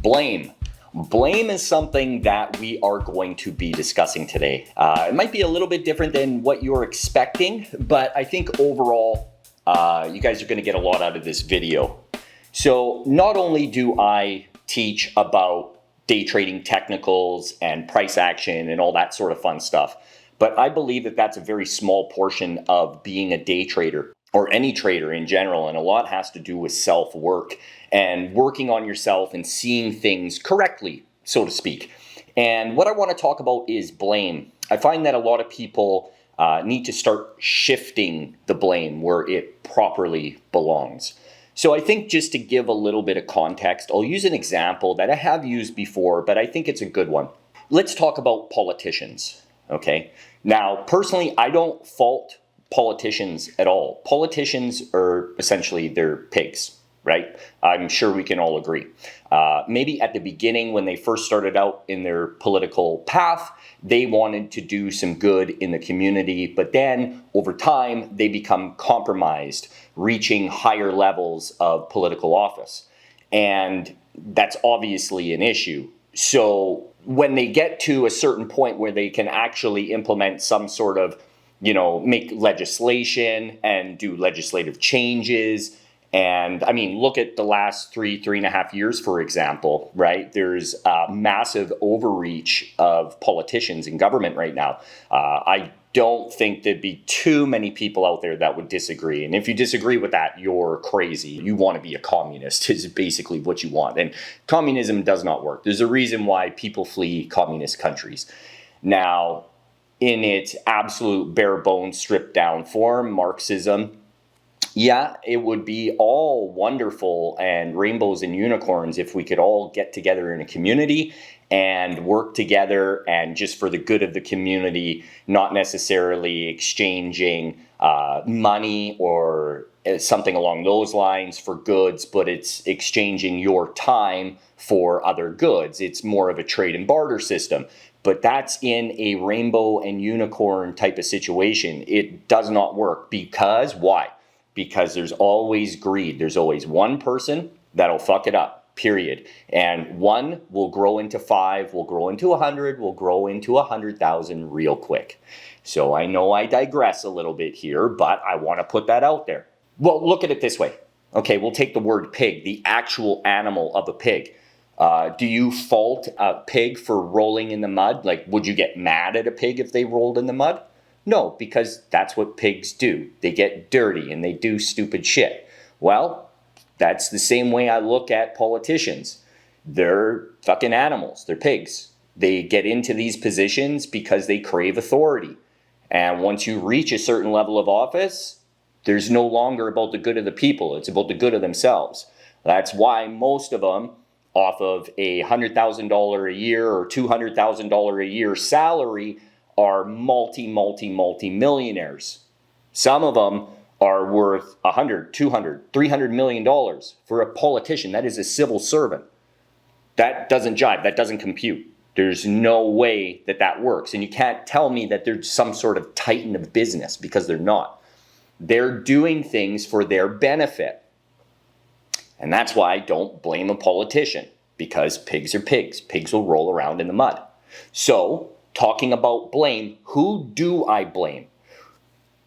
Blame. Blame is something that we are going to be discussing today. It might be a little bit different than what you're expecting, but I think overall, you guys are going to get a lot out of this video. So not only do I teach about day trading technicals and price action and all that sort of fun stuff, but I believe that that's a very small portion of being a day trader or any trader in general, and a lot has to do with self-work and working on yourself and seeing things correctly, so to speak. And what I want to talk about is blame. I find that a lot of people need to start shifting the blame where it properly belongs. So I think just to give a little bit of context, I'll use an example that I have used before, but I think it's a good one. Let's talk about politicians, okay? Now, personally, I don't fault politicians at all. Politicians are essentially, they're pigs, right? I'm sure we can all agree. Maybe at the beginning when they first started out in their political path, they wanted to do some good in the community, but then over time they become compromised, reaching higher levels of political office. And that's obviously an issue. So when they get to a certain point where they can actually implement some sort of, make legislation and do legislative changes. And I mean, look at the last three and a half years, for example, right? There's a massive overreach of politicians in government right now. I don't think there'd be too many people out there that would disagree. And if you disagree with that, you're crazy. You want to be a communist is basically what you want. And communism does not work. There's a reason why people flee communist countries. Now, in its absolute bare bones, stripped down form, Marxism, yeah, it would be all wonderful and rainbows and unicorns if we could all get together in a community and work together and just for the good of the community, not necessarily exchanging money or something along those lines for goods, but it's exchanging your time for other goods. It's more of a trade and barter system. But that's in a rainbow and unicorn type of situation. It does not work because why? Because there's always greed. There's always one person that'll fuck it up, period. And one will grow into 5, will grow into 100, will grow into 100,000 real quick. So I know I digress a little bit here, but I want to put that out there. Well, look at it this way. Okay, we'll take the word pig, the actual animal of a pig. Do you fault a pig for rolling in the mud? Like, would you get mad at a pig if they rolled in the mud? No, because that's what pigs do. They get dirty and they do stupid shit. Well, that's the same way I look at politicians. They're fucking animals. They're pigs. They get into these positions because they crave authority. And once you reach a certain level of office, there's no longer about the good of the people. It's about the good of themselves. That's why most of them, off of a $100,000 a year or $200,000 a year salary, are multi millionaires. Some of them are worth $100, $200, $300 million for a politician. That is a civil servant. That doesn't jive. That doesn't compute. There's no way that that works. And you can't tell me that they're some sort of titan of business, because they're not. They're doing things for their benefit. And that's why I don't blame a politician, because pigs are pigs. Pigs will roll around in the mud. So, talking about blame, who do I blame?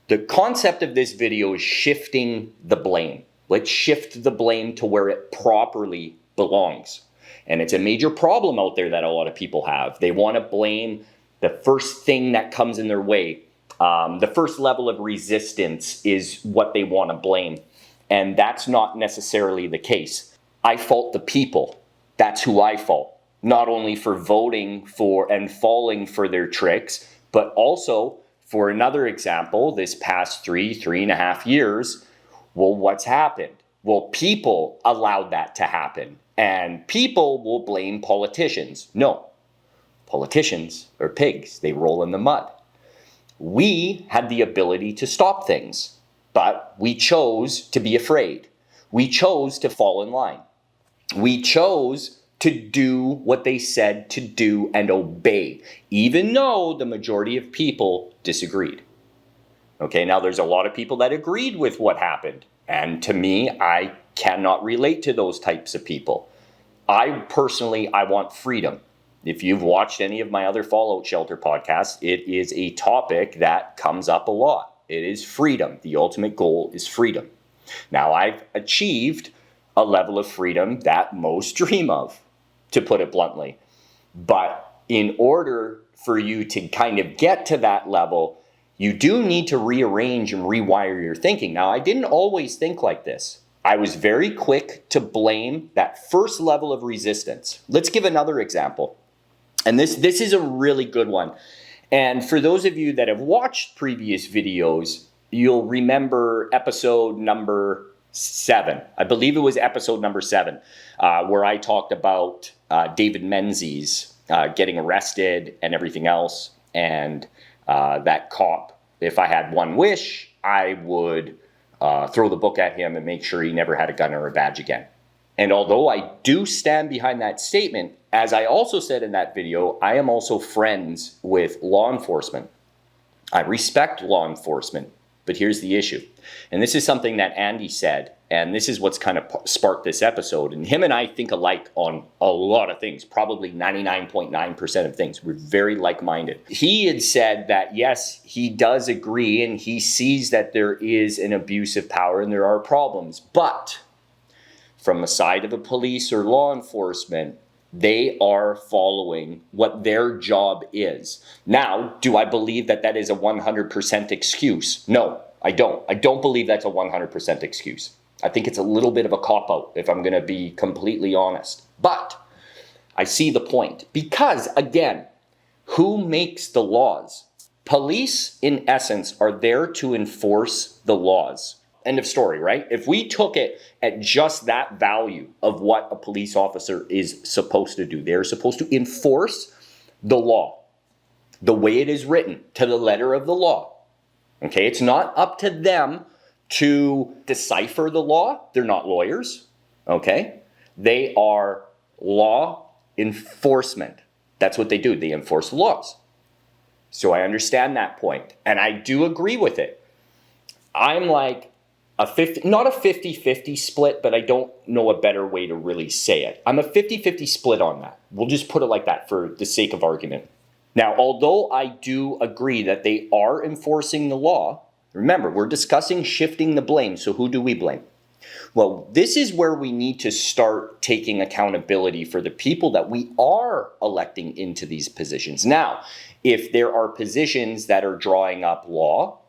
The concept of this video is shifting the blame. Let's shift the blame to where it properly belongs. And it's a major problem out there that a lot of people have. They want to blame the first thing that comes in their way. The first level of resistance is what they want to blame. And that's not necessarily the case. I fault the people. That's who I fault. Not only for voting for and falling for their tricks, but also for another example, this past 3.5 years, well, what's happened? Well, people allowed that to happen. And people will blame politicians. No, politicians are pigs. They roll in the mud. We had the ability to stop things. But we chose to be afraid. We chose to fall in line. We chose to do what they said to do and obey, even though the majority of people disagreed. Okay, now there's a lot of people that agreed with what happened. And to me, I cannot relate to those types of people. I personally want freedom. If you've watched any of my other Fallout Shelter podcasts, it is a topic that comes up a lot. It is freedom. The ultimate goal is freedom. Now, I've achieved a level of freedom that most dream of, to put it bluntly. But in order for you to kind of get to that level, you do need to rearrange and rewire your thinking. Now, I didn't always think like this. I was very quick to blame that first level of resistance. Let's give another example. And this is a really good one. And for those of you that have watched previous videos, you'll remember episode number 7. I believe it was episode number 7, where I talked about David Menzies getting arrested and everything else. And that cop, if I had one wish, I would throw the book at him and make sure he never had a gun or a badge again. And although I do stand behind that statement, as I also said in that video, I am also friends with law enforcement. I respect law enforcement, but here's the issue. And this is something that Andy said, and this is what's kind of sparked this episode. And him and I think alike on a lot of things, probably 99.9% of things. We're very like-minded. He had said that, yes, he does agree, and he sees that there is an abuse of power and there are problems. But from the side of a police or law enforcement, they are following what their job is. Now, do I believe that that is a 100% excuse? No, I don't. I don't believe that's a 100% excuse. I think it's a little bit of a cop-out, if I'm going to be completely honest. But I see the point. Because, again, who makes the laws? Police, in essence, are there to enforce the laws. End of story, right? If we took it at just that value of what a police officer is supposed to do, they're supposed to enforce the law, the way it is written, to the letter of the law. Okay, it's not up to them to decipher the law. They're not lawyers, okay? They are law enforcement. That's what they do. They enforce the laws. So I understand that point, and I do agree with it. I'm like, not a 50-50 split, but I don't know a better way to really say it. I'm a 50-50 split on that. We'll just put it like that for the sake of argument. Now, although I do agree that they are enforcing the law, remember, we're discussing shifting the blame. So who do we blame? Well, this is where we need to start taking accountability for the people that we are electing into these positions. Now, if there are positions that are drawing up law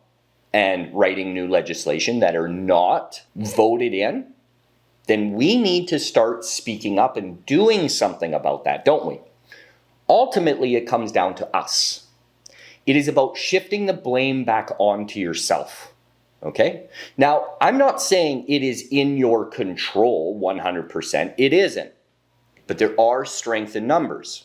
and writing new legislation that are not voted in, then we need to start speaking up and doing something about that, don't we? Ultimately, it comes down to us. It is about shifting the blame back onto yourself, okay? Now, I'm not saying it is in your control 100%. It isn't. But there are strength in numbers.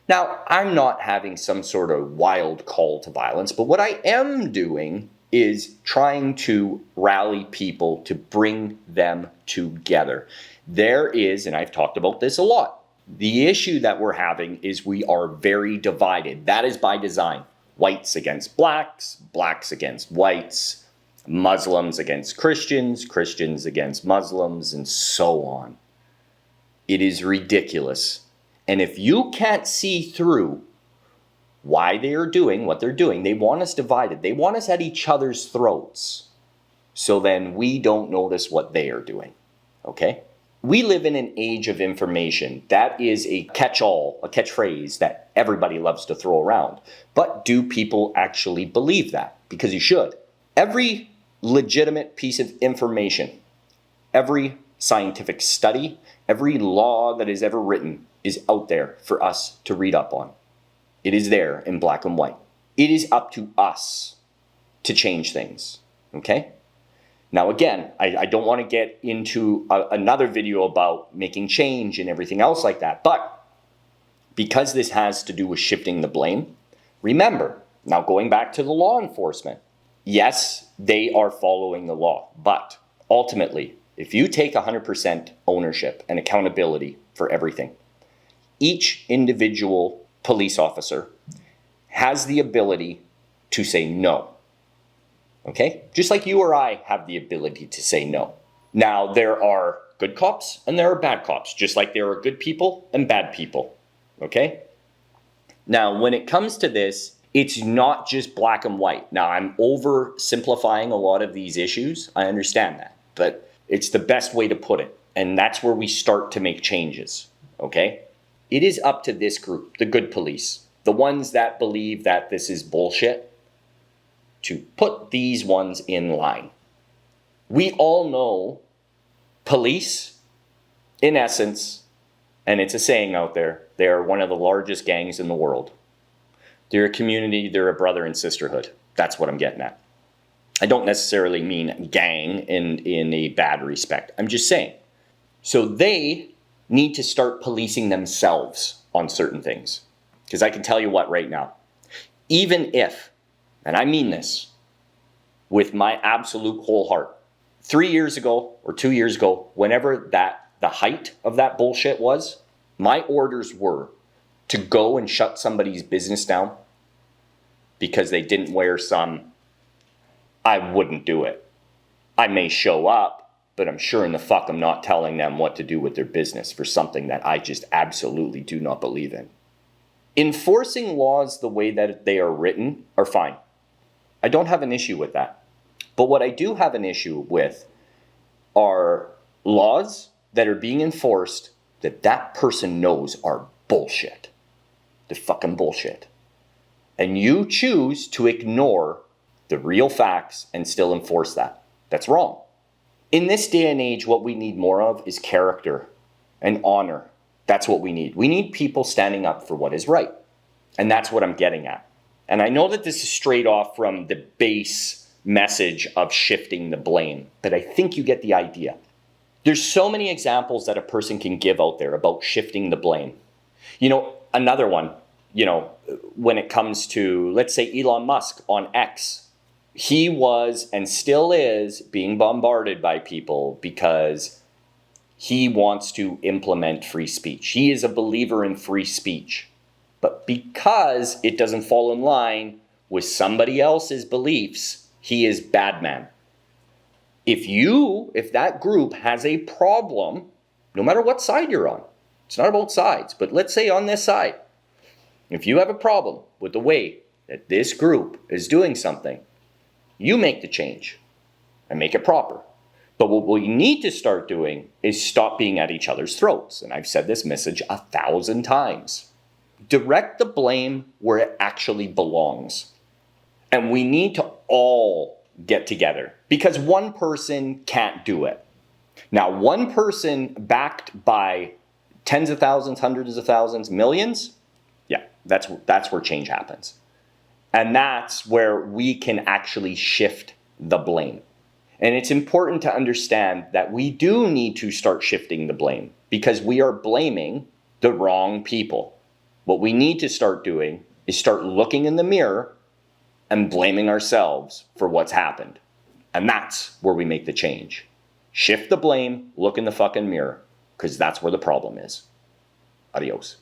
Now, I'm not having some sort of wild call to violence, but what I am doing is trying to rally people to bring them together. There is, and I've talked about this a lot, the issue that we're having is we are very divided. That is by design. Whites against blacks, blacks against whites, Muslims against Christians, Christians against Muslims, and so on. It is ridiculous. And if you can't see through why they are doing what they're doing, they want us divided. They want us at each other's throats. So then we don't notice what they are doing. Okay? We live in an age of information. That is a catch-all, a catchphrase that everybody loves to throw around. But do people actually believe that? Because you should. Every legitimate piece of information, every scientific study, every law that is ever written is out there for us to read up on. It is there in black and white. It is up to us to change things, okay? Now again, I don't want to get into another video about making change and everything else like that, but because this has to do with shifting the blame, remember, now going back to the law enforcement, yes, they are following the law, but ultimately, if you take 100% ownership and accountability for everything, each individual police officer has the ability to say no. Okay? Just like you or I have the ability to say no. Now, there are good cops and there are bad cops, just like there are good people and bad people, okay? Now, when it comes to this, it's not just black and white. Now, I'm oversimplifying a lot of these issues. I understand that, but it's the best way to put it. And that's where we start to make changes, okay? It is up to this group, the good police, the ones that believe that this is bullshit, to put these ones in line. We all know police, in essence, and it's a saying out there, they are one of the largest gangs in the world. They're a community, they're a brother and sisterhood. That's what I'm getting at. I don't necessarily mean gang in a bad respect. I'm just saying. So they need to start policing themselves on certain things. Because I can tell you what right now, even if, and I mean this with my absolute whole heart, 3 years ago or 2 years ago, whenever the height of that bullshit was, my orders were to go and shut somebody's business down because they didn't wear some. I wouldn't do it. I may show up, but I'm sure in the fuck I'm not telling them what to do with their business for something that I just absolutely do not believe in. Enforcing laws the way that they are written are fine. I don't have an issue with that. But what I do have an issue with are laws that are being enforced that person knows are bullshit. They're fucking bullshit. And you choose to ignore the real facts and still enforce that. That's wrong. In this day and age, what we need more of is character and honor. That's what we need. We need people standing up for what is right. And that's what I'm getting at. And I know that this is straight off from the base message of shifting the blame, but I think you get the idea. There's so many examples that a person can give out there about shifting the blame. You know, another one, when it comes to, let's say, Elon Musk on X, he was and still is being bombarded by people because he wants to implement free speech. He is a believer in free speech. But because it doesn't fall in line with somebody else's beliefs, he is bad man. If that group has a problem, no matter what side you're on, it's not about sides, but let's say on this side, if you have a problem with the way that this group is doing something, you make the change and make it proper. But what we need to start doing is stop being at each other's throats. And I've said this message 1,000 times. Direct the blame where it actually belongs. And we need to all get together because one person can't do it. Now, one person backed by tens of thousands, hundreds of thousands, millions, yeah, that's where change happens. And that's where we can actually shift the blame. And it's important to understand that we do need to start shifting the blame because we are blaming the wrong people. What we need to start doing is start looking in the mirror and blaming ourselves for what's happened. And that's where we make the change. Shift the blame, look in the fucking mirror, because that's where the problem is. Adios.